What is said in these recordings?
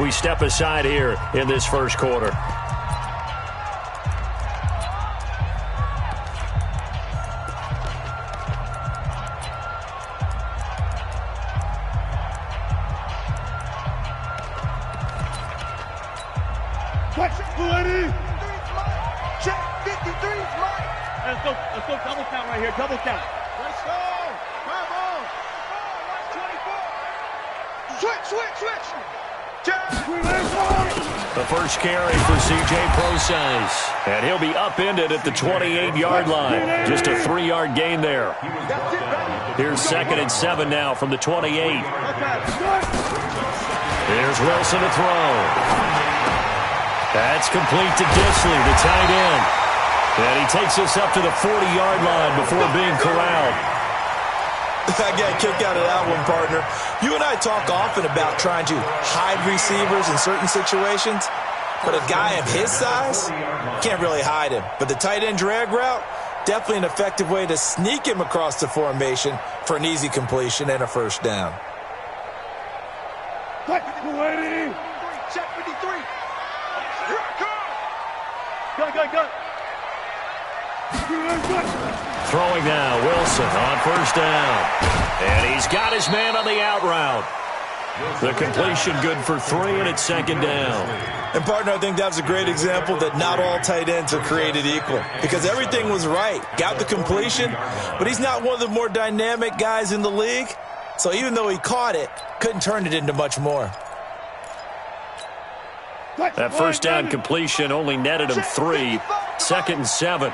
we step aside here in this first quarter. Check 53 is mine. Let's go double count right here. Double count. Let's go. Come on. 124. Switch. The first carry for C.J. Procise. And he'll be upended at the 28-yard line. Just a 3-yard gain there. Here's 2nd and 7 now from the 28. Here's Wilson to throw. That's complete to Disley, the tight end. And he takes us up to the 40-yard line before being corralled. I got a kick out of that one, partner. You and I talk often about trying to hide receivers in certain situations, but a guy of his size can't really hide him. But the tight end drag route, definitely an effective way to sneak him across the formation for an easy completion and a first down. Check 53. Go. Throwing now, Wilson on first down. And he's got his man on the out route. The completion good for 3, and it's 2nd down. And, partner, I think that's a great example that not all tight ends are created equal, because everything was right. Got the completion, but he's not one of the more dynamic guys in the league. So even though he caught it, couldn't turn it into much more. That first down completion only netted him 3. 2nd and 7.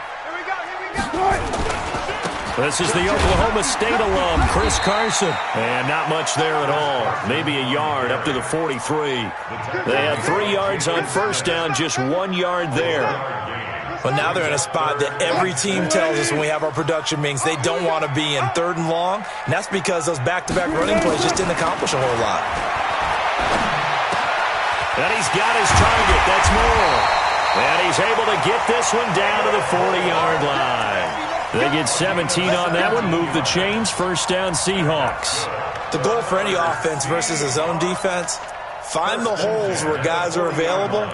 This is the Oklahoma State alum, Chris Carson. And not much there at all. Maybe a yard up to the 43. They had 3 yards on first down, just 1 yard there. But now they're in a spot that every team tells us when we have our production meetings they don't want to be in, 3rd and long. And that's because those back-to-back running plays just didn't accomplish a whole lot. And he's got his target. That's more. And he's able to get this one down to the 40-yard line. They get 17 on that one. Move the chains. First down, Seahawks. The goal for any offense versus a zone defense, find the holes where guys are available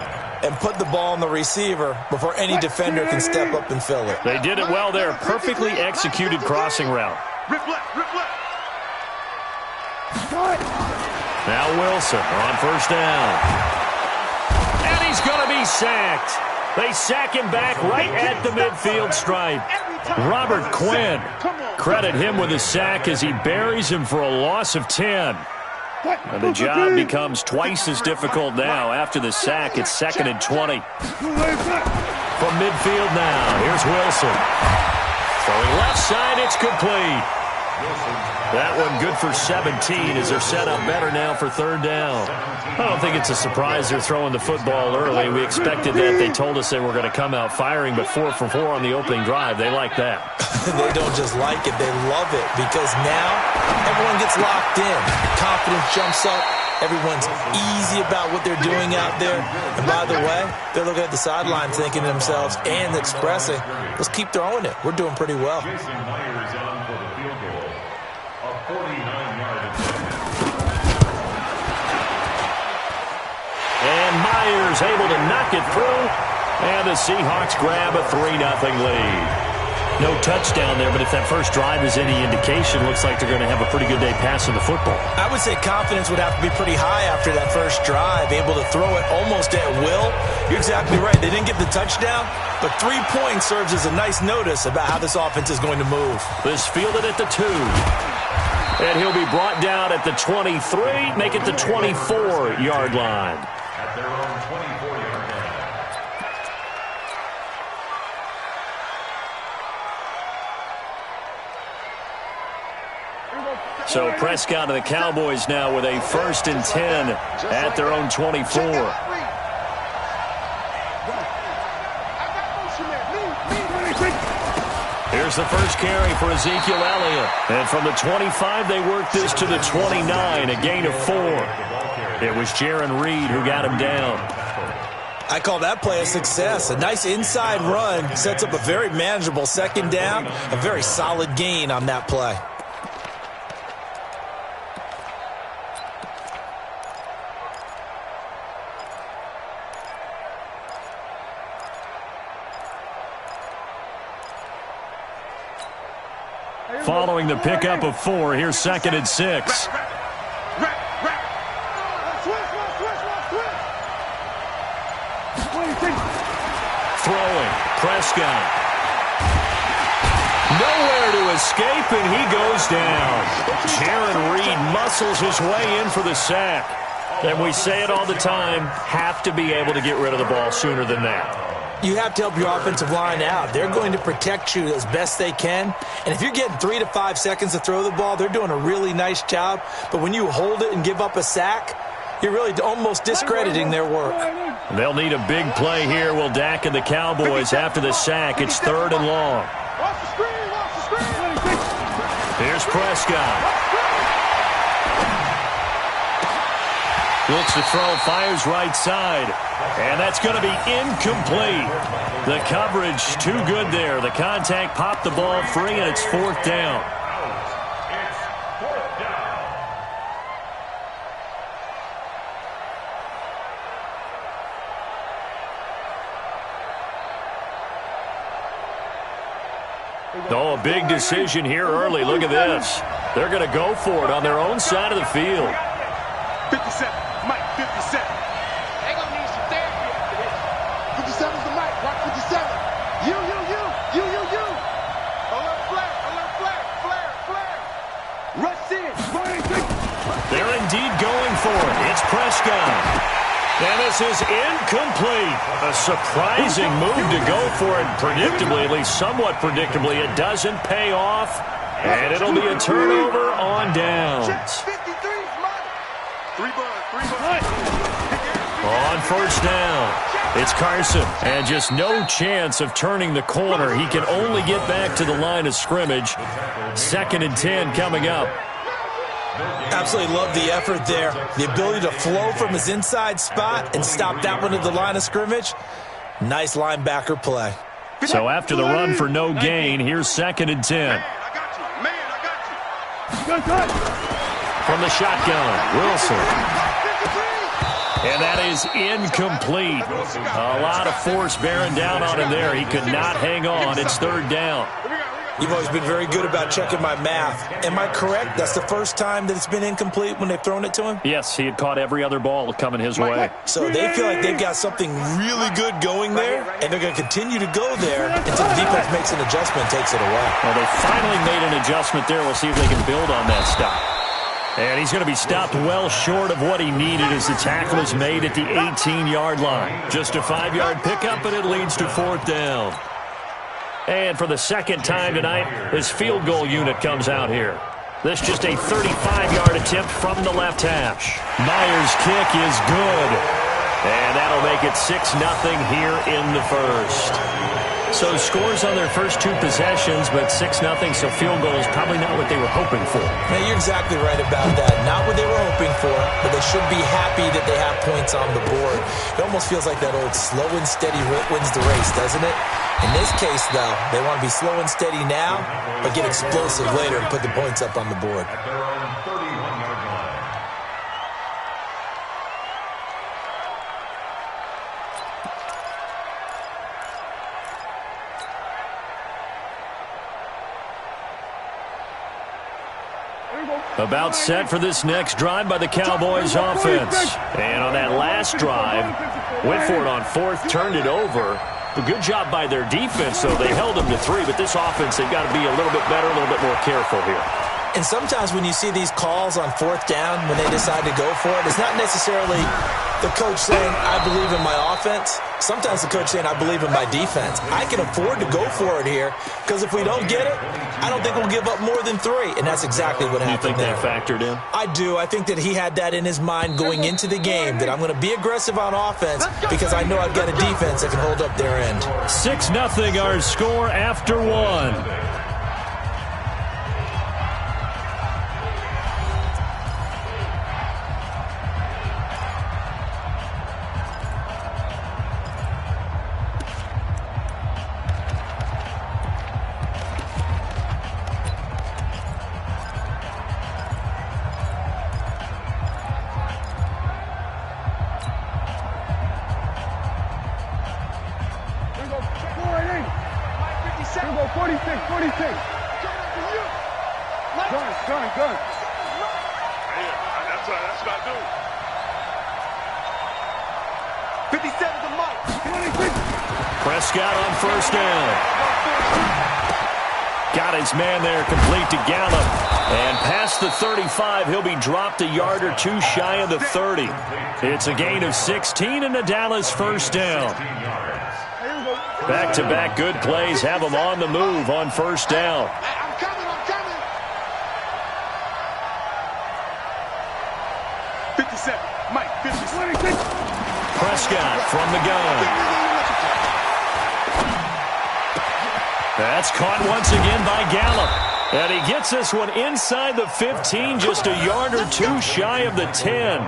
and put the ball on the receiver before any defender can step up and fill it. They did it well there. Perfectly executed crossing route. Now Wilson on first down. And he's going to be sacked. They sack him back right at the midfield stripe. Robert Quinn. Credit him with a sack as he buries him for a loss of 10. And the job becomes twice as difficult now. After the sack, it's 2nd and 20. From midfield now, here's Wilson. Throwing left side, it's complete. That one good for 17 as they're set up better now for 3rd down. I don't think it's a surprise they're throwing the football early. We expected that. They told us they were going to come out firing, but 4 for 4 on the opening drive. They like that. They don't just like it, they love it, because now everyone gets locked in. Confidence jumps up. Everyone's easy about what they're doing out there. And by the way, they're looking at the sideline thinking to themselves and expressing, let's keep throwing it. We're doing pretty well. And Myers able to knock it through. And the Seahawks grab a 3-0 lead. No touchdown there, but if that first drive is any indication, looks like they're going to have a pretty good day passing the football. I would say confidence would have to be pretty high after that first drive, able to throw it almost at will. You're exactly right. They didn't get the touchdown, but 3 points serves as a nice notice about how this offense is going to move. This fielded at the 2. And he'll be brought down at the 23, make it the 24-yard line. At their own 24-yard line. So Prescott and the Cowboys now with a 1st and 10 at their own 24. Here's the first carry for Ezekiel Elliott. And from the 25, they work this to the 29, a gain of 4. It was Jaron Reed who got him down. I call that play a success. A nice inside run sets up a very manageable 2nd down, a very solid gain on that play. Following the pickup of 4, here's 2nd and 6. Throwing, Prescott. Nowhere to escape, and he goes down. Jaron Reed muscles his way in for the sack. And we say it all the time, have to be able to get rid of the ball sooner than that. You have to help your offensive line out. They're going to protect you as best they can. And if you're getting 3 to 5 seconds to throw the ball, they're doing a really nice job. But when you hold it and give up a sack, you're really almost discrediting their work. They'll need a big play here. Will Dak and the Cowboys after the sack. It's 3rd and long. Here's Prescott. Looks to throw, fires right side. And that's going to be incomplete. The coverage too good there. The contact popped the ball free, and it's 4th down. Oh, a big decision here early. Look at this. They're going to go for it on their own side of the field. 57, Mike, 57. They're going to need some therapy after this. 57's the Mike, right? 57. You. Alert flare. Rush in. They're indeed going for it. It's Prescott. And this is incomplete. A surprising move to go for it. Predictably, at least somewhat predictably, it doesn't pay off. And it'll be a turnover on downs. 53's Mike. 3 buns. On 1st down, it's Carson. And just no chance of turning the corner. He can only get back to the line of scrimmage. 2nd and 10 coming up. Absolutely love the effort there. The ability to flow from his inside spot and stop that one at the line of scrimmage. Nice linebacker play. So after the run for no gain, here's 2nd and 10. Man, I got you. From the shotgun, Wilson. And that is incomplete. A lot of force bearing down on him there. He could not hang on. It's 3rd down. You've always been very good about checking my math. Am I correct? That's the first time that it's been incomplete when they've thrown it to him? Yes, he had caught every other ball coming his way. So they feel like they've got something really good going there, and they're going to continue to go there until the defense makes an adjustment and takes it away. Well, they finally made an adjustment there. We'll see if they can build on that stop. And he's going to be stopped well short of what he needed as the tackle is made at the 18-yard line. Just a 5-yard pickup, and it leads to 4th down. And for the 2nd time tonight, his field goal unit comes out here. This just a 35-yard attempt from the left hash. Myers' kick is good. And that'll make it 6-0 here in the 1st. So scores on their first 2 possessions, but 6-0, so field goal is probably not what they were hoping for. Now, you're exactly right about that. Not what they were hoping for, but they should be happy that they have points on the board. It almost feels like that old slow and steady wins the race, doesn't it? In this case, though, they want to be slow and steady now, but get explosive later and put the points up on the board. At their own 31-yard line. About set for this next drive by the Cowboys offense. And on that last drive, went for it on 4th, turned it over. A good job by their defense, though. They held them to 3, but this offense, they've got to be a little bit better, a little bit more careful here. And sometimes when you see these calls on 4th down, when they decide to go for it, it's not necessarily the coach saying, I believe in my offense. Sometimes the coach saying, I believe in my defense. I can afford to go for it here because if we don't get it, I don't think we'll give up more than 3. And that's exactly what happened there. You think that factored in? I do. I think that he had that in his mind going into the game, that I'm going to be aggressive on offense because I know I've got a defense that can hold up their end. 6-0 our score after 1. Gun. Yeah, that's what I do. 57 to Mike. Prescott on first down. Got his man there, complete to Gallup. And past the 35, he'll be dropped a yard or two shy of the 30. It's a gain of 16 and a Dallas first down. Back-to-back good plays have them on the move on first down. I'm coming. 57, Mike, 56. Prescott from the gun. That's caught once again by Gallup. And he gets this one inside the 15, just a yard or two shy of the 10.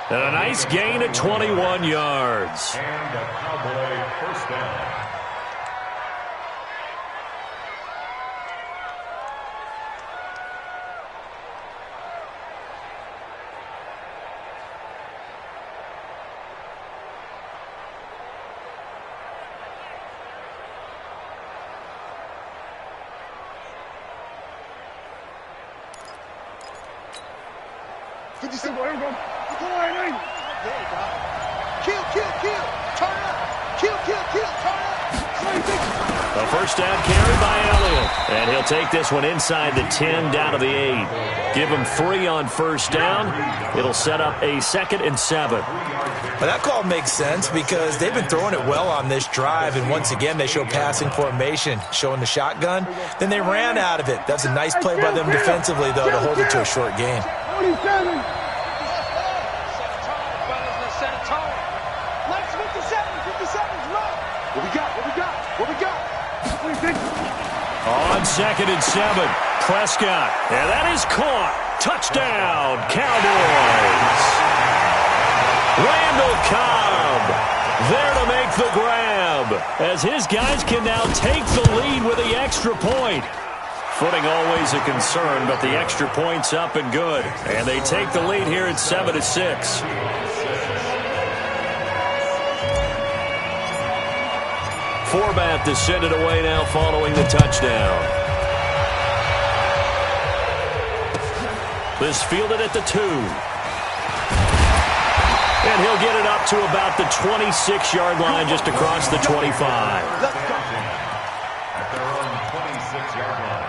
And a nice gain at 21 yards. And a Cowboy first down. A first down carry by Elliott. And he'll take this one inside the 10 down to the 8. Give him 3 on first down. It'll set up a 2nd and 7. But that call makes sense because they've been throwing it well on this drive, and once again they show passing formation, showing the shotgun. Then they ran out of it. That's a nice play by them defensively, though, to hold it to a short gain. 47. What we got? On 2nd and 7, Prescott. And that is caught. Touchdown, Cowboys. Randall Cobb there to make the grab, as his guys can now take the lead with the extra point. Footing always a concern, but the extra point's up and good. And they take the lead here at 7-6. Forbath to send it away now following the touchdown. This fielded at the 2. And he'll get it up to about the 26-yard line, just across the 25. At their own 26-yard line.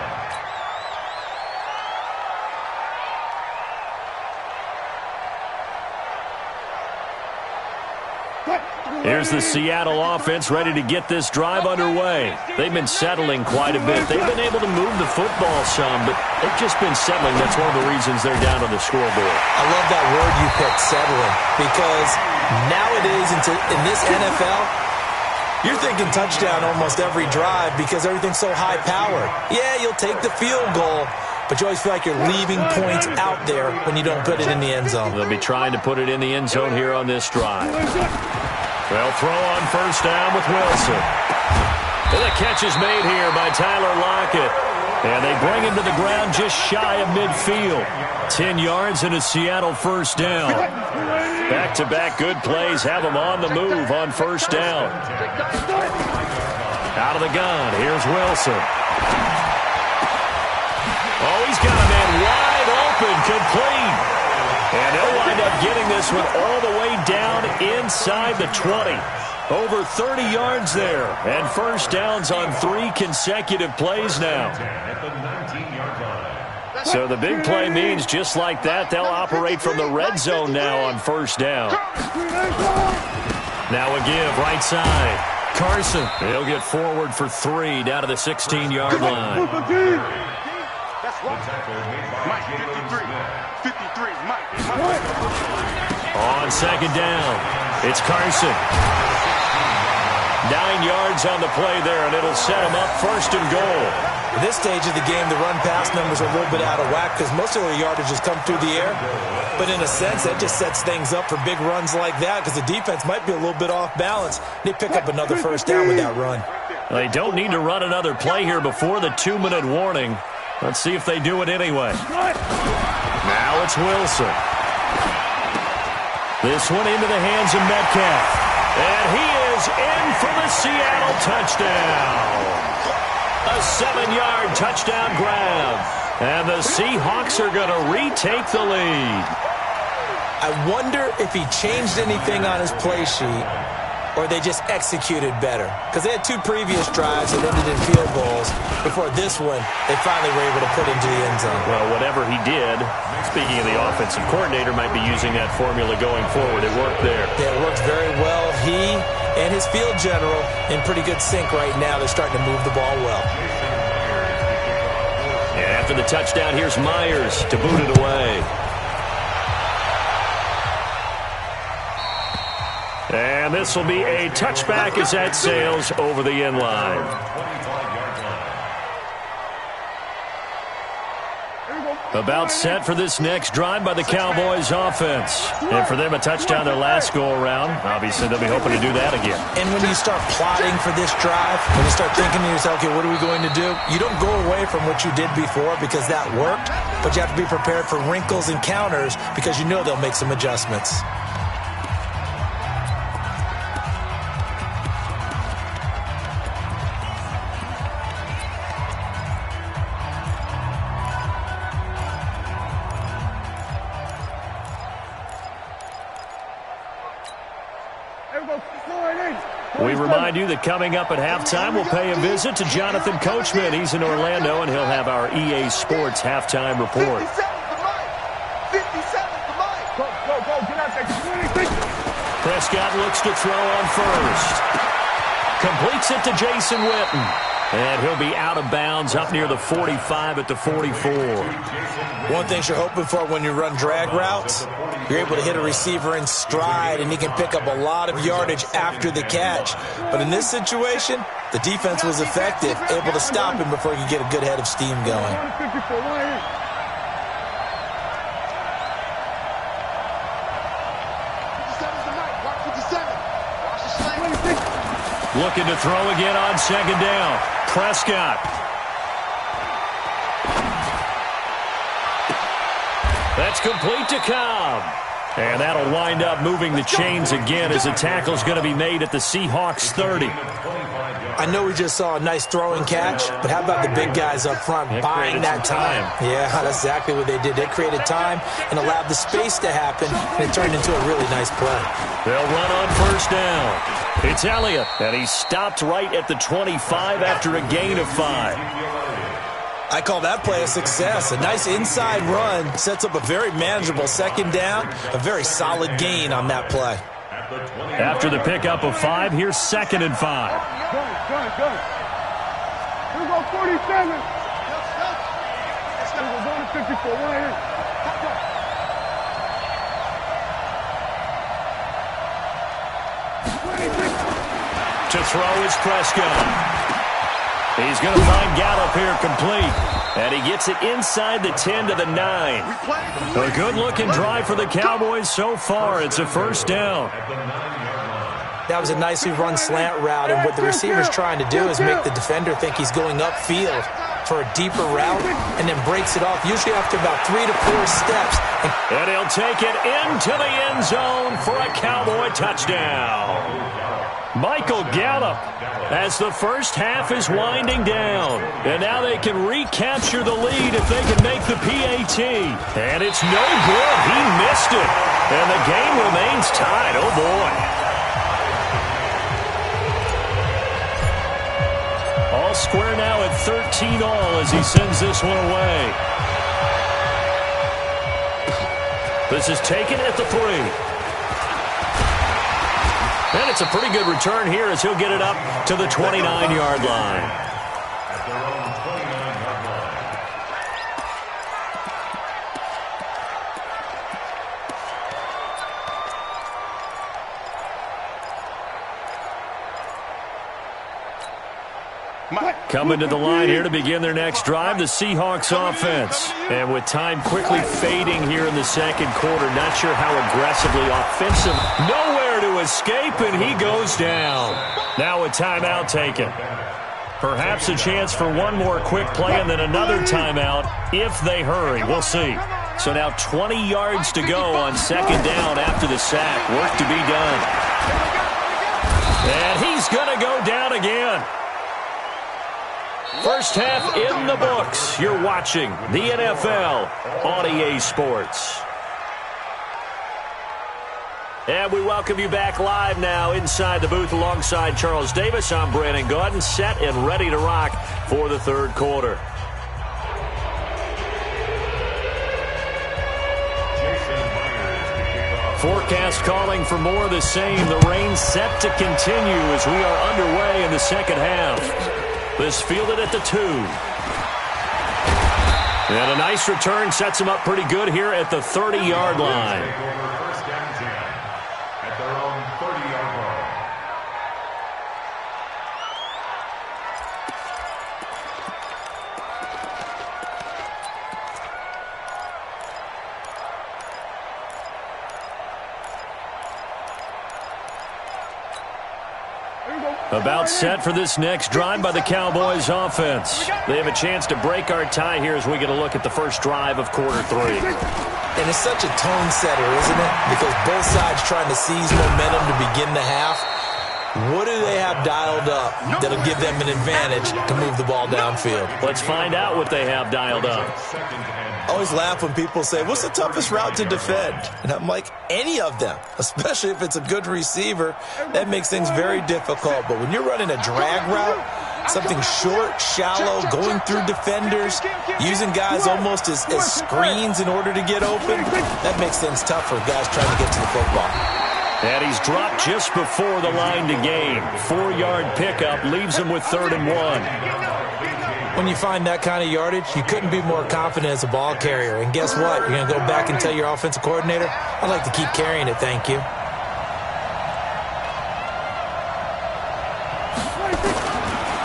Here's the Seattle offense ready to get this drive underway. They've been settling quite a bit. They've been able to move the football some, but they've just been settling. That's one of the reasons they're down on the scoreboard. I love that word you picked, settling, because nowadays in this NFL, you're thinking touchdown almost every drive because everything's so high-powered. Yeah, you'll take the field goal, but you always feel like you're leaving points out there when you don't put it in the end zone. They'll be trying to put it in the end zone here on this drive. They'll throw on first down with Wilson. And the catch is made here by Tyler Lockett. And they bring him to the ground just shy of midfield. 10 yards and a Seattle first down. Back-to-back good plays have them on the move on first down. Out of the gun, here's Wilson. Oh, he's got a man wide open, complete. And they'll wind up getting this one all the way down inside the 20. Over 30 yards there. And first downs on 3 consecutive plays now. So the big play means just like that, they'll operate from the red zone now on first down. Now a give right side. Carson, he'll get forward for 3 down to the 16-yard line. Mike, 53, Mike. On second down, it's Carson. 9 yards on the play there, and it'll set him up first and goal. At this stage of the game, the run-pass numbers are a little bit out of whack because most of their yardage has come through the air. But in a sense, that just sets things up for big runs like that because the defense might be a little bit off balance. They pick up another first down with that run. They don't need to run another play here before the 2-minute warning. Let's see if they do it anyway. Now it's Wilson. This one into the hands of Metcalf. And he is in for the Seattle touchdown. A 7-yard touchdown grab. And the Seahawks are going to retake the lead. I wonder if he changed anything on his play sheet or they just executed better. Because they had 2 previous drives that ended in field goals. Before this one, they finally were able to put into the end zone. Well, whatever he did, speaking of the offensive coordinator, might be using that formula going forward. It worked there. Yeah, it worked very well. He and his field general in pretty good sync right now. They're starting to move the ball well. And after the touchdown, here's Myers to boot it away. And this will be a touchback as that sails over the end line. About set for this next drive by the Cowboys offense. And for them, a touchdown their last go-around. Obviously, they'll be hoping to do that again. And when you start plotting for this drive, when you start thinking to yourself, okay, what are we going to do? You don't go away from what you did before because that worked, but you have to be prepared for wrinkles and counters because you know they'll make some adjustments. We remind you that coming up at halftime, we'll pay a visit to Jonathan Coachman. He's in Orlando, and he'll have our EA Sports halftime report. 57's the mic. Go, get out there. Prescott looks to throw on first. Completes it to Jason Witten. And he'll be out of bounds up near the 45 at the 44. One thing you're hoping for when you run drag routes, you're able to hit a receiver in stride, and he can pick up a lot of yardage after the catch. But in this situation, the defense was effective, able to stop him before he could get a good head of steam going. Looking to throw again on second down. Prescott. That's complete to Cobb. And that'll wind up moving the chains again as the tackle's going to be made at the Seahawks 30. I know we just saw a nice throwing catch, but how about the big guys up front buying that time? Yeah, that's exactly what they did. They created time and allowed the space to happen, and it turned into a really nice play. They'll run on first down. It's Elliott, and he's stopped right at the 25 after a gain of 5. I call that play a success. A nice inside run sets up a very manageable second down, a very solid gain on that play. After the pickup of 5, here's 2nd and 5. Go. Here we go, 47. We're going to 54. Right here. To throw is Prescott. He's going to find Gallup here complete. And he gets it inside the 10 to the 9. A good-looking drive for the Cowboys so far. It's a first down. That was a nicely run slant route, and what the receiver's trying to do is make the defender think he's going upfield for a deeper route and then breaks it off, usually after about 3 to 4 steps. And he'll take it into the end zone for a Cowboy touchdown. Michael Gallup, as the first half is winding down. And now they can recapture the lead if they can make the PAT. And it's no good. He missed it. And the game remains tied. Oh, boy. All square now at 13 all as he sends this one away. This is taken at the 3. And it's a pretty good return here as he'll get it up to the 29-yard line. At their own 29-yard line. Coming to the line here to begin their next drive, the Seahawks offense. And with time quickly fading here in the second quarter, not sure how aggressively offensive. Nowhere to escape, and he goes down. Now a timeout taken. Perhaps a chance for one more quick play and then another timeout if they hurry. We'll see. So now 20 yards to go on second down after the sack. Work to be done. And he's going to go down again. First half in the books. You're watching the NFL on EA Sports. And we welcome you back live now inside the booth alongside Charles Davis. I'm Brandon Gaudin, set and ready to rock for the third quarter. Forecast calling for more of the same. The rain set to continue as we are underway in the second half. This fielded at the 2. And a nice return sets him up pretty good here at the 30-yard line. First down 10 at their own 30-yard line. About set for this next drive by the Cowboys offense. They have a chance to break our tie here as we get a look at the first drive of quarter 3. And it's such a tone setter, isn't it? Because both sides trying to seize momentum to begin the half. What do they have dialed up that'll give them an advantage to move the ball downfield? Let's find out what they have dialed up. I always laugh when people say, what's the toughest route to defend? And I'm like, any of them, especially if it's a good receiver. That makes things very difficult. But when you're running a drag route, something short, shallow, going through defenders, using guys almost as screens in order to get open, that makes things tough for guys trying to get to the football. And he's dropped just before the line to gain. 4-yard pickup leaves him with 3rd and 1. When you find that kind of yardage, you couldn't be more confident as a ball carrier. And guess what? You're going to go back and tell your offensive coordinator, I'd like to keep carrying it, thank you.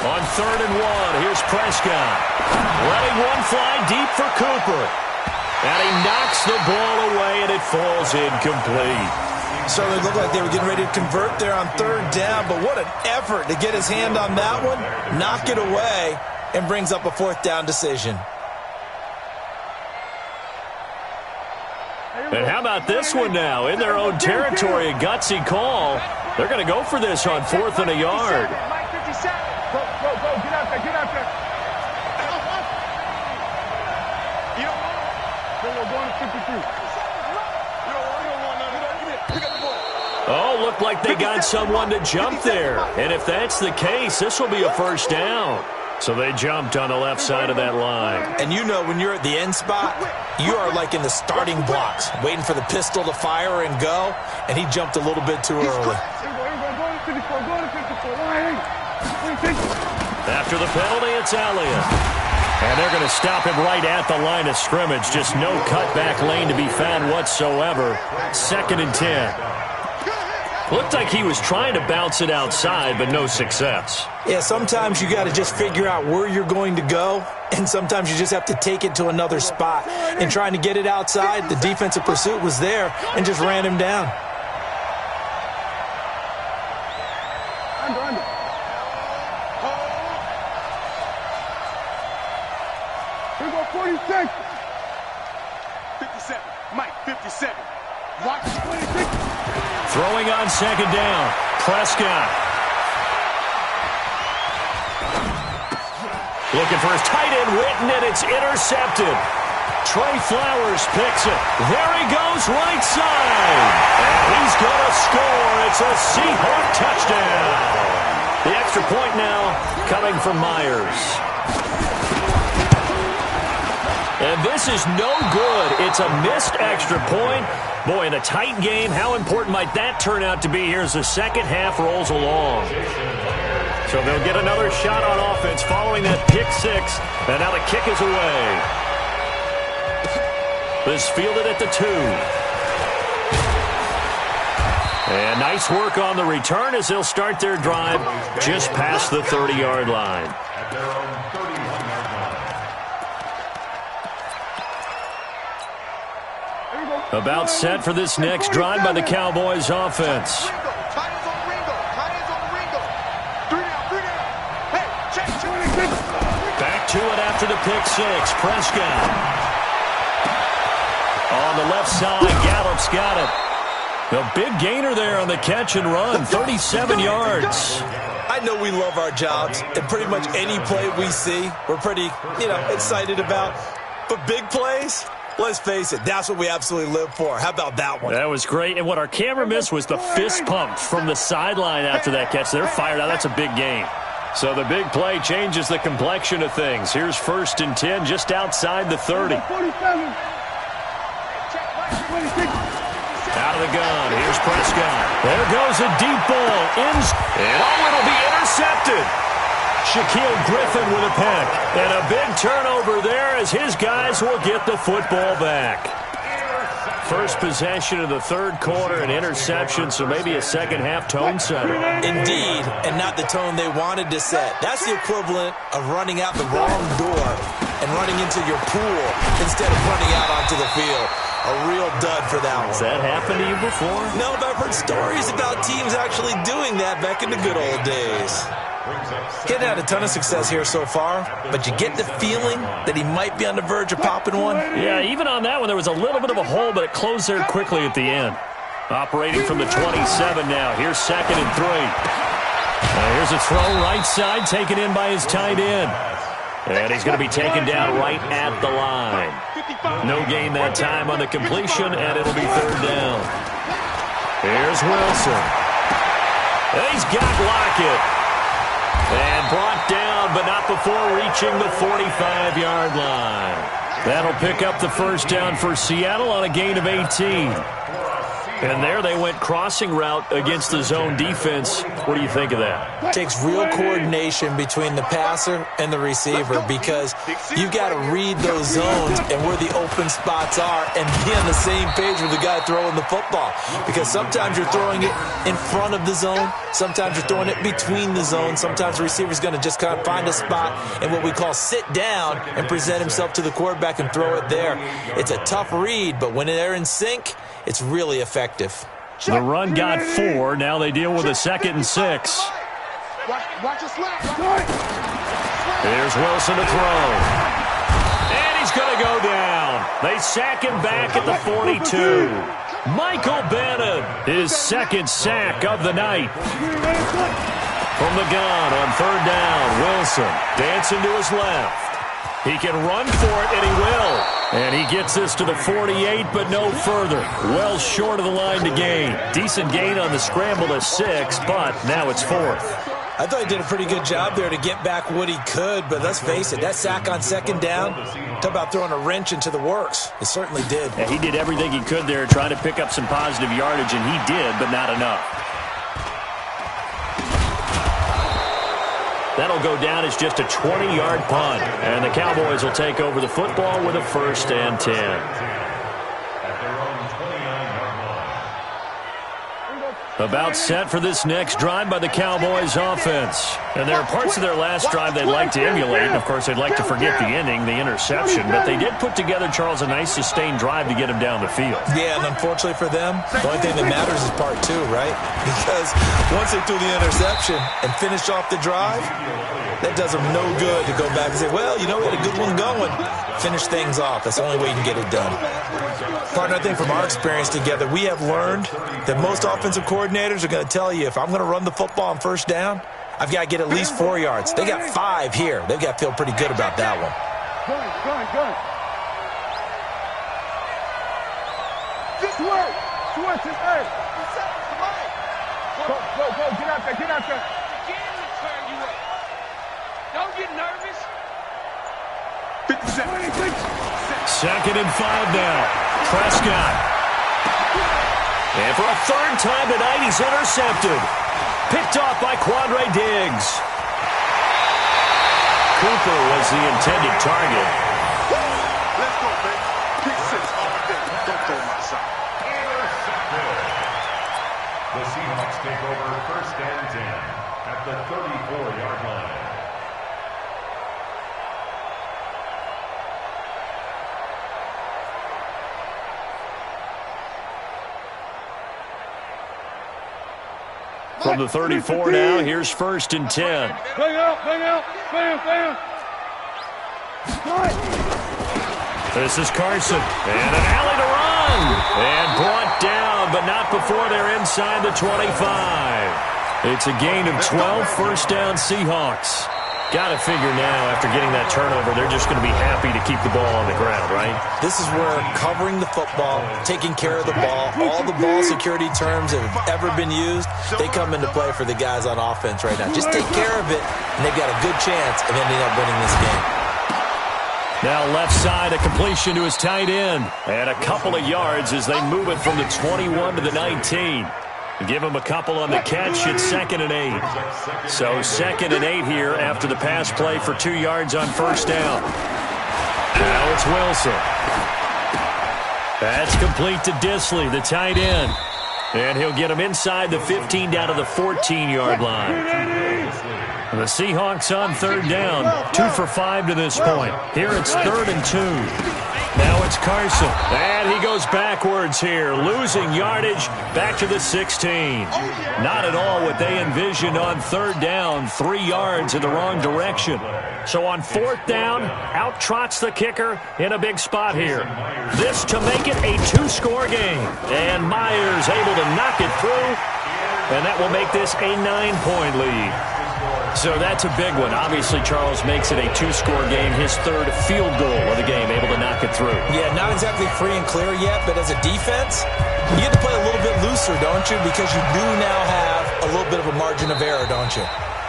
On 3rd and 1, here's Prescott. Letting one fly deep for Cooper. And he knocks the ball away, and it falls incomplete. Certainly looked like they were getting ready to convert there on 3rd down, but what an effort to get his hand on that one, knock it away, and brings up a 4th down decision. And how about this one now? In their own territory, a gutsy call. They're going to go for this on 4th and a yard. Go, get out there. You don't want it. We're going to 53. Oh, looked like they got someone to jump there. And if that's the case, this will be a 1st down. So they jumped on the left side of that line. And you know when you're at the end spot, you are like in the starting blocks, waiting for the pistol to fire and go, and he jumped a little bit too early. After the penalty, it's Elliott. And they're going to stop him right at the line of scrimmage. Just no cutback lane to be found whatsoever. 2nd and 10. Looked like he was trying to bounce it outside, but no success. Yeah, sometimes you got to just figure out where you're going to go, and sometimes you just have to take it to another spot. And trying to get it outside, the defensive pursuit was there and just ran him down. Here go 46. 57. Mike, 57. Watch 26. Throwing on 2nd down. Prescott. Looking for his tight end, Witten, and it's intercepted. Trey Flowers picks it. There he goes, right side. And he's going to score. It's a Seahawk touchdown. The extra point now coming from Myers. And this is no good. It's a missed extra point. Boy, in a tight game, how important might that turn out to be here as the second half rolls along? So they'll get another shot on offense following that pick 6. And now the kick is away. This fielded at the 2. And nice work on the return as they'll start their drive just past the 30-yard line. At their own 31-yard line. About set for this next drive by the Cowboys offense. Back to it after the pick 6. Prescott. On the left side, Gallup's got it. A big gainer there on the catch and run, 37 yards. I know we love our jobs, and pretty much any play we see, we're pretty, excited about. But big plays, let's face it, that's what we absolutely live for. How about that one? That was great. And what our camera missed was the fist pump from the sideline after that catch. They're fired out. That's a big game. So the big play changes the complexion of things. Here's 1st and 10 just outside the 30. Out of the gun. Here's Prescott. There goes a deep ball. It'll be intercepted. Shaquille Griffin with a pick. And a big turnover there as his guys will get the football back. First possession of the 3rd quarter, an interception, so maybe a second-half tone setter. Indeed, and not the tone they wanted to set. That's the equivalent of running out the wrong door and running into your pool instead of running out onto the field. A real dud for that one. Has that happened to you before? No, but I've heard stories about teams actually doing that back in the good old days. Getting had a ton of success here so far, but you get the feeling that he might be on the verge of popping one. Yeah, even on that one, there was a little bit of a hole, but it closed there quickly at the end. Operating from the 27 now. Here's 2nd and 3. Here's a throw right side, taken in by his tight end. And he's going to be taken down right at the line. No gain that time on the completion, and it'll be 3rd down. Here's Wilson. And he's got Lockett. And brought down, but not before reaching the 45-yard line. That'll pick up the 1st down for Seattle on a gain of 18. And there they went crossing route against the zone defense. What do you think of that? Takes real coordination between the passer and the receiver because you've got to read those zones and where the open spots are and be on the same page with the guy throwing the football. Because sometimes you're throwing it in front of the zone. Sometimes you're throwing it between the zones. Sometimes the receiver's going to just kind of find a spot and what we call sit down and present himself to the quarterback and throw it there. It's a tough read, but when they're in sync, it's really effective. The run got 4. Now they deal with a 2nd and 6. Here's Wilson to throw. And he's going to go down. They sack him back at the 42. Michael Bannon, his 2nd sack of the night. From the gun on 3rd down, Wilson dancing to his left. He can run for it, and he will. And he gets this to the 48, but no further. Well short of the line to gain. Decent gain on the scramble to 6, but now it's 4th. I thought he did a pretty good job there to get back what he could, but let's face it, that sack on 2nd down, talk about throwing a wrench into the works. It certainly did. Yeah, he did everything he could there trying to pick up some positive yardage, and he did, but not enough. That'll go down as just a 20-yard punt. And the Cowboys will take over the football with a 1st and 10. About set for this next drive by the Cowboys offense. And there are parts of their last drive they'd like to emulate. And, of course, they'd like to forget the ending, the interception. But they did put together, Charles, a nice sustained drive to get him down the field. Yeah, and unfortunately for them, the only thing that matters is part 2, right? Because once they threw the interception and finished off the drive, that does them no good to go back and say, well, we had a good one going. Finish things off. That's the only way you can get it done. Partner, I think from our experience together, we have learned that most offensive coordinators are going to tell you, if I'm going to run the football on 1st down, I've got to get at least 4 yards. They got 5 here. They've got to feel pretty good about that one. Good. This way. This way. Go. Get out there. Don't get nervous. 57. 2nd and 5 now. Prescott. And for a 3rd time tonight, he's intercepted. Picked off by Quandre Diggs. Cooper was the intended target. Let's go, baby. Pick 6 all day. Don't throw my side. The Seahawks take over 1st and 10 at the 34-yard line. From the 34 now, here's 1st and 10. Bang out. Bam. This is Carson. And an alley to run. And brought down, but not before they're inside the 25. It's a gain of 12, first down Seahawks. Got to figure now, after getting that turnover, they're just going to be happy to keep the ball on the ground, right? This is where covering the football, taking care of the ball, all the ball security terms that have ever been used, they come into play for the guys on offense right now. Just take care of it, and they've got a good chance of ending up winning this game. Now left side, a completion to his tight end. And a couple of yards as they move it from the 21 to the 19. Give him a couple on the catch. It's 2nd and 8. So 2nd and 8 here after the pass play for 2 yards on first down. Now it's Wilson. That's complete to Disley, the tight end. And he'll get him inside the 15 down to the 14-yard line. The Seahawks on 3rd down. 2 for 5 to this point. Here it's 3rd and 2. Now it's Carson. And he goes backwards here, losing yardage back to the 16. Not at all what they envisioned on 3rd down, 3 yards in the wrong direction. So on 4th down, out trots the kicker in a big spot here. This to make it a 2-score game. And Myers able to knock it through, and that will make this a 9-point lead. So that's a big one. Obviously, Charles makes it a 2-score game, his 3rd field goal of the game, able to knock it through. Yeah, not exactly free and clear yet, but as a defense, you get to play a little bit looser, don't you? Because you do now have a little bit of a margin of error, don't you?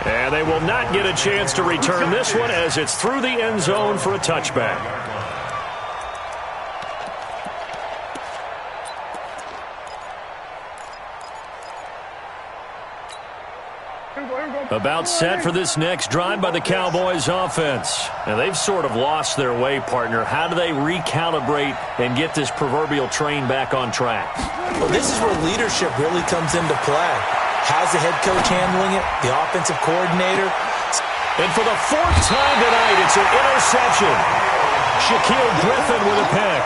And they will not get a chance to return this one as it's through the end zone for a touchback. About set for this next drive by the Cowboys offense. Now they've sort of lost their way, partner. How do they recalibrate and get this proverbial train back on track? Well, this is where leadership really comes into play. How's the head coach handling it? The offensive coordinator? And for the 4th time tonight, it's an interception. Shaquille Griffin with a pick.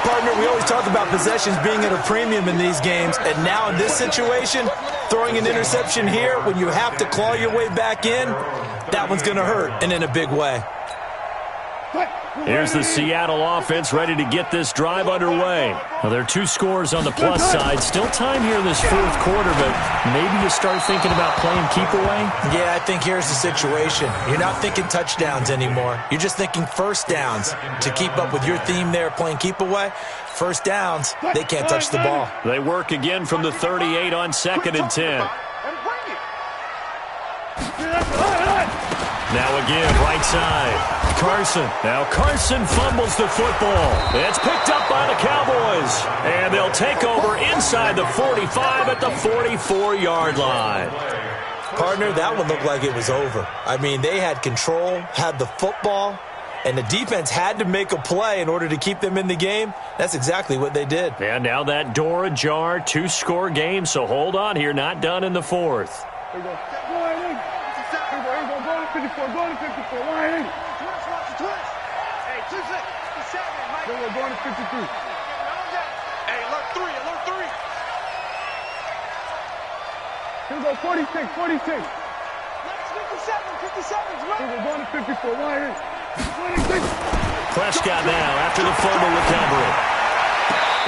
Partner, we always talk about possessions being at a premium in these games, and now in this situation, throwing an interception here when you have to claw your way back in, that one's going to hurt, and in a big way. Here's the Seattle offense ready to get this drive underway. Now, there are 2 scores on the plus side. Still time here in this 4th quarter, but maybe you start thinking about playing keep away? Yeah, I think here's the situation. You're not thinking touchdowns anymore. You're just thinking first downs. To keep up with your theme there, playing keep away, first downs, they can't touch the ball. They work again from the 38 on 2nd and 10. Now again, right side. Carson. Now Carson fumbles the football. It's picked up by the Cowboys. And they'll take over inside the 45 at the 44-yard line. Partner, that one looked like it was over. I mean, they had control, had the football, and the defense had to make a play in order to keep them in the game. That's exactly what they did. And now that door ajar, 2-score game, so hold on here, not done in the 4th. Here we go. Go to 54, go to 54. Line. Twist, watch the twist. Hey, 57, Mike. Here we go, going to 53. Hey, alert 3, alert 3. Here we go, 46, 46. Next 57, 57's right. Here we go, going to 54. Line. 26. Prescott now after the fumble recovery.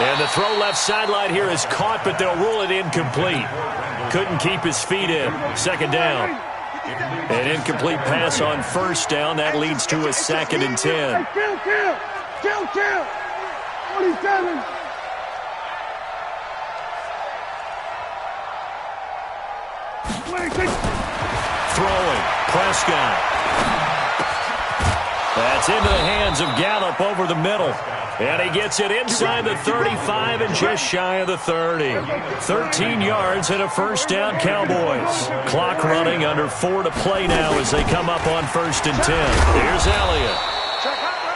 And the throw left sideline here is caught, but they'll rule it incomplete. Couldn't keep his feet in. 2nd down. An incomplete pass on 1st down. That leads to a 2nd and 10. Kill. 47. Throwing. Prescott. That's into the hands of Gallup over the middle. And he gets it inside the 35 and just shy of the 30. 13 yards and a first down, Cowboys. Clock running under 4 to play now as they come up on 1st and 10. Here's Elliott.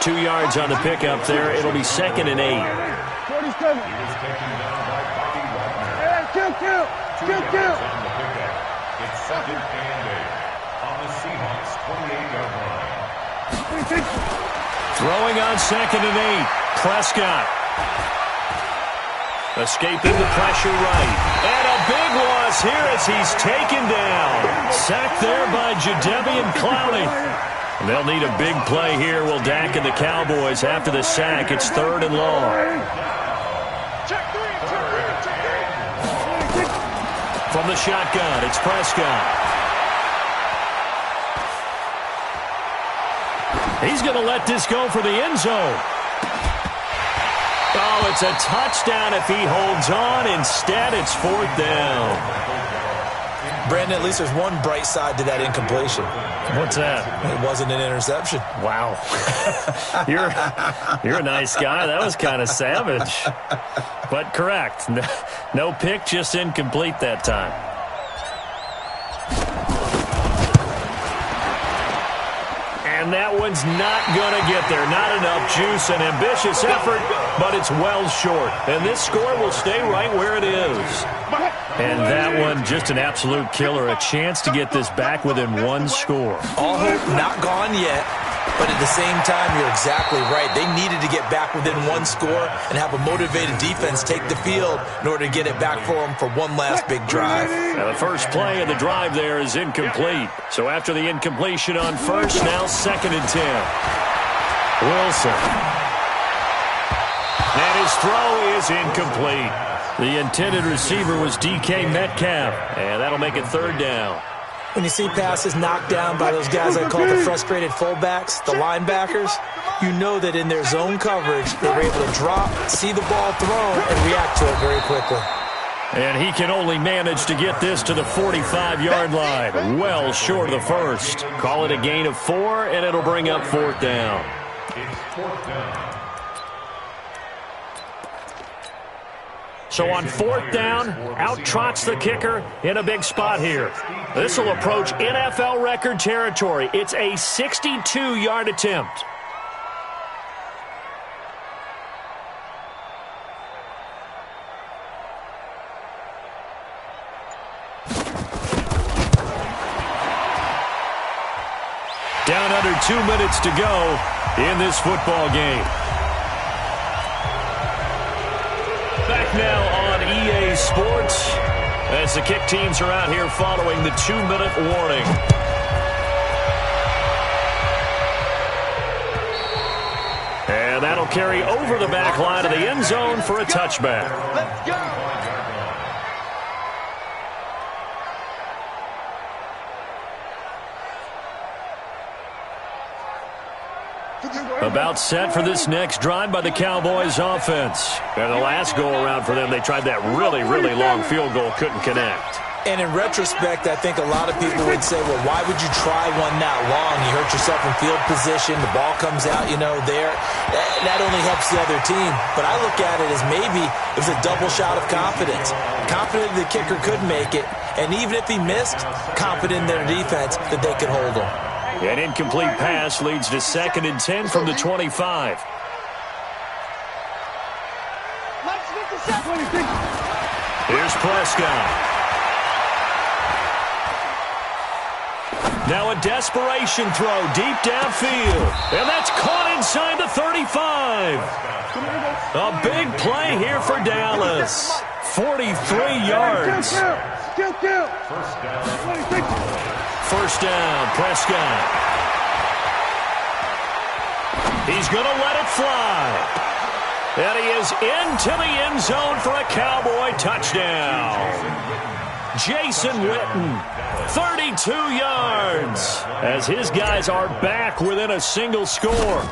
2 yards on the pickup there. It'll be 2nd and 8. 47. Kill. It's 2nd and 8 on the Seahawks 28-yard line. Throwing on 2nd and 8. Prescott. Escaping the pressure right. And a big loss here as he's taken down. Sacked there by Jadeveon Clowney. They'll need a big play here. Will Dak and the Cowboys after the sack. It's 3rd and long. From the shotgun, it's Prescott. He's going to let this go for the end zone. Oh, it's a touchdown if he holds on. Instead, it's 4th down. Brandon, at least there's one bright side to that incompletion. What's that? It wasn't an interception. Wow. You're a nice guy. That was kind of savage. But correct. No pick, just incomplete that time. And that one's not going to get there. Not enough juice. An ambitious effort, but it's well short. And this score will stay right where it is. And that one, just an absolute killer. A chance to get this back within one score. All hope not gone yet. But at the same time, you're exactly right. They needed to get back within one score and have a motivated defense take the field in order to get it back for them for one last big drive. Now the first play of the drive there is incomplete. So after the incompletion on first, now 2nd and 10. Wilson. And his throw is incomplete. The intended receiver was DK Metcalf. And that'll make it 3rd down. When you see passes knocked down by those guys I call the frustrated fullbacks, the linebackers, you know that in their zone coverage, they were able to drop, see the ball thrown, and react to it very quickly. And he can only manage to get this to the 45-yard line. Well short of the first. Call it a gain of 4, and it'll bring up 4th down. It's 4th down. So on 4th down, out trots the kicker in a big spot here. This will approach NFL record territory. It's a 62-yard attempt. Down under 2 minutes to go in this football game. Back now on EA Sports as the kick teams are out here following the 2-minute warning. And that'll carry over the back line of the end zone for a touchback. Let's go. About set for this next drive by the Cowboys offense. And the last go-around for them, they tried that really, really long field goal, couldn't connect. And in retrospect, I think a lot of people would say, well, why would you try one that long? You hurt yourself in field position. The ball comes out, there. That only helps the other team. But I look at it as maybe it was a double shot of confidence. Confident the kicker could make it. And even if he missed, confident in their defense that they could hold him. An incomplete pass leads to 2nd and 10 from the 25. Here's Prescott. Now a desperation throw deep downfield. And that's caught inside the 35. A big play here for Dallas. 43 yards. First down, Prescott. He's going to let it fly. And he is into the end zone for a Cowboy touchdown. Jason Witten, 32 yards, as his guys are back within a single score.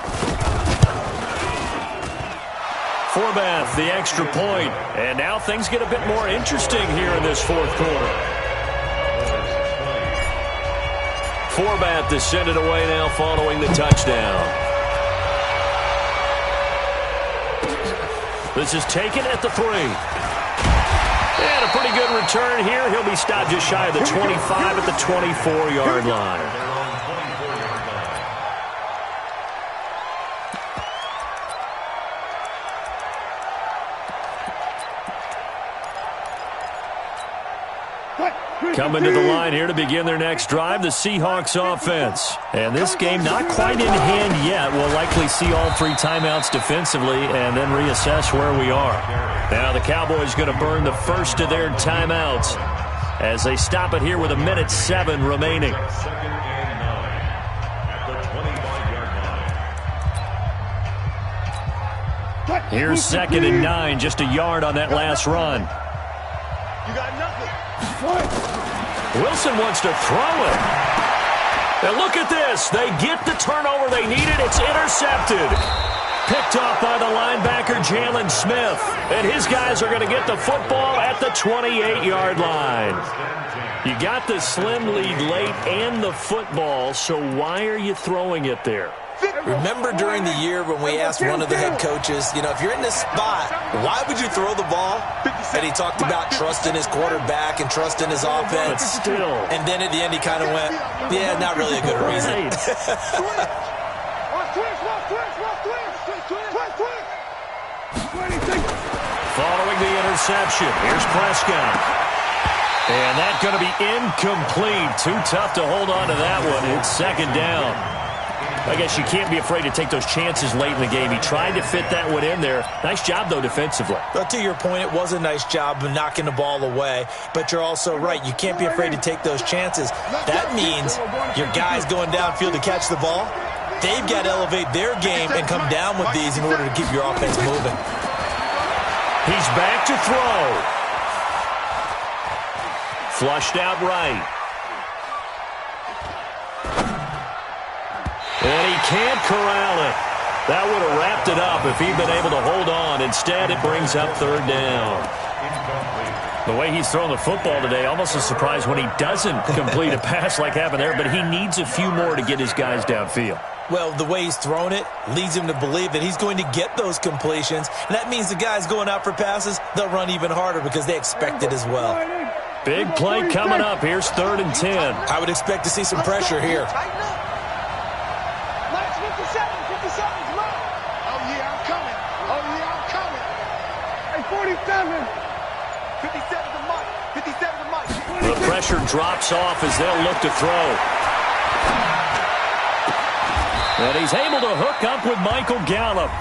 Forbath, the extra point. And now things get a bit more interesting here in this 4th quarter. Forbath to send it away now following the touchdown. This is taken at the 3. And a pretty good return here. He'll be stopped just shy of the 25 at the 24-yard line. Coming to the line here to begin their next drive, the Seahawks offense. And this game not quite in hand yet. We'll likely see all 3 timeouts defensively and then reassess where we are. Now the Cowboys going to burn the first of their timeouts as they stop it here with 1:07 remaining. Here's 2nd and 9, just a yard on that last run. You got nothing. Wilson wants to throw it. And look at this. They get the turnover they needed. It's intercepted. Picked off by the linebacker, Jalen Smith. And his guys are going to get the football at the 28-yard line. You got the slim lead late and the football, so why are you throwing it there? Remember during the year when we asked one of the head coaches, if you're in this spot, why would you throw the ball? And he talked about trusting his quarterback and trusting his offense. But still. And then at the end he kind of went, yeah, not really a good reason. Following the interception, here's Prescott. And that's going to be incomplete. Too tough to hold on to that one. It's second down. I guess you can't be afraid to take those chances late in the game. He tried to fit that one in there. Nice job, though, defensively. But to your point, it was a nice job of knocking the ball away. But you're also right. You can't be afraid to take those chances. That means your guys going downfield to catch the ball, they've got to elevate their game and come down with these in order to keep your offense moving. He's back to throw. Flushed out right. And he can't corral it. That would have wrapped it up if he'd been able to hold on. Instead, it brings up third down. The way he's throwing the football today, almost a surprise when he doesn't complete a pass like happened there, but he needs a few more to get his guys downfield. Well, the way he's thrown it leads him to believe that he's going to get those completions. And that means the guys going out for passes, they'll run even harder because they expect it as well. Big play coming up. Here's 3rd and 10. I would expect to see some pressure here. The pressure drops off as they'll look to throw. And he's able to hook up with Michael Gallup.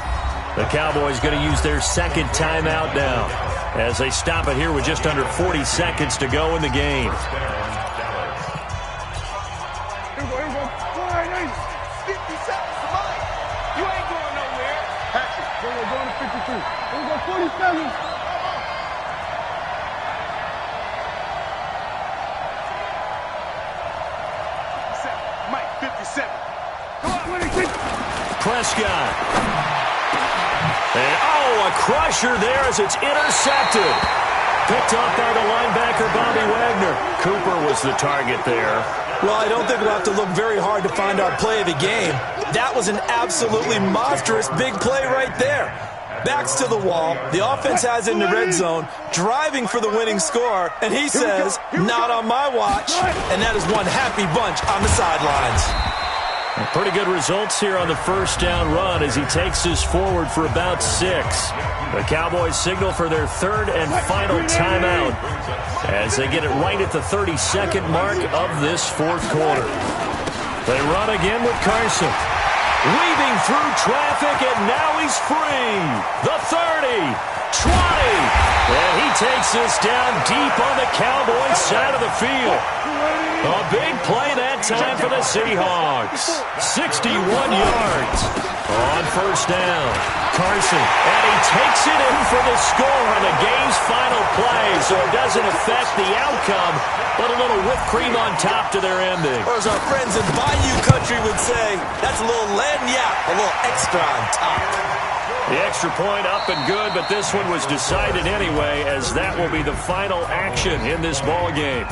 The Cowboys going to use their second timeout now as they stop it here with just under 40 seconds to go in the game. Prescott. And, a crusher there as it's intercepted. Picked off by the linebacker, Bobby Wagner. Cooper was the target there. Well, I don't think we'll have to look very hard to find our play of the game. That was an absolutely monstrous big play right there. Backs to the wall. The offense has it in the red zone, driving for the winning score, and he says, not on my watch. And that is one happy bunch on the sidelines. Pretty good results here on the first down run as he takes us forward for about 6. The Cowboys signal for their 3rd and final timeout as they get it right at the 32nd mark of this 4th quarter. They run again with Carson. Weaving through traffic, and now he's free. The 30, 20, and he takes this down deep on the Cowboys side of the field. A big play that time for the Seahawks. 61 yards on first down. Carson, and he takes it in for the score on the game's final play, so it doesn't affect the outcome, but a little whipped cream on top to their ending. Or as our friends in Bayou Country would say, that's a little lagniappe, a little extra on top. The extra point up and good, but this one was decided anyway, as that will be the final action in this ball game.